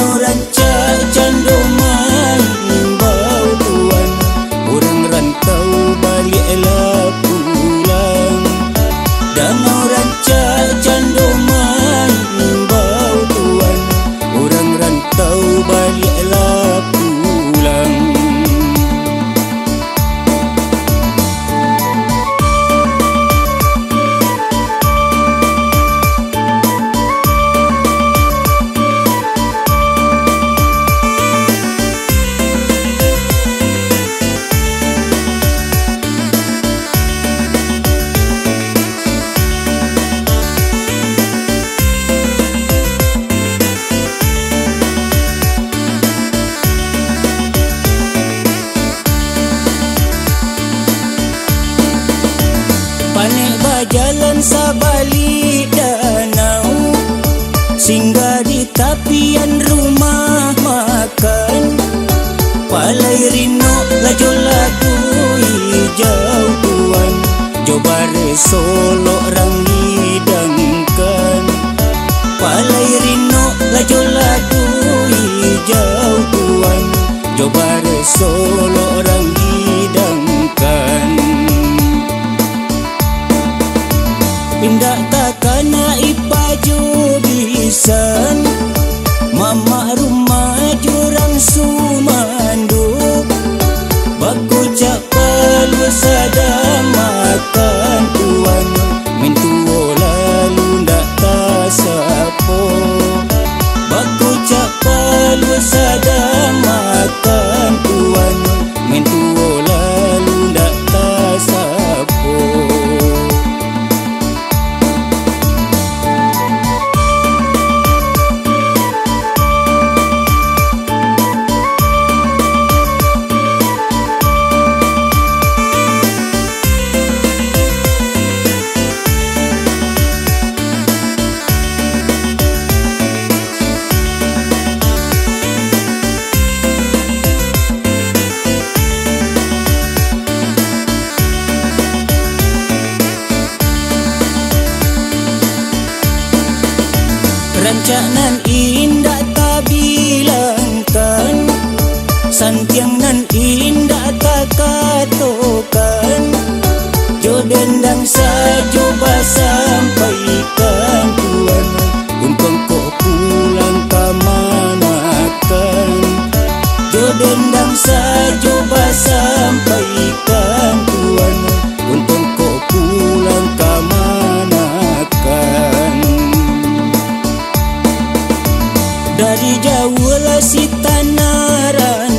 Danau rancak candu bau tuan, orang rantau baliklah pulang. Danau rancak candu bau tuan, orang rantau baliklah pulang. Panik berjalan sabalik danau, singgah di tapian rumah makan. Palai rino laju lagu hijau tuan, jobare solo orang hidangkan. Palai rino laju lagu hijau tuan, jobare solo orang hidangkan. Indak takana ipaju bisan, mama rumah jurang sumanduk. Baku cak palu sadang makan tuan, mintuo lalu ndak tasapo. Baku cak palu sadang makan tuan, mintuo lalu ndak tasapo. Rancangan indah tak bilangkan, santiang nan indah tak katokan. Jodendang sajo sampaikan tuan, untung kau pulang ke manakan. Jodendang sajo sampaikan tuan, untung kau pulang ke manakan. Dari jauh lah si tanaran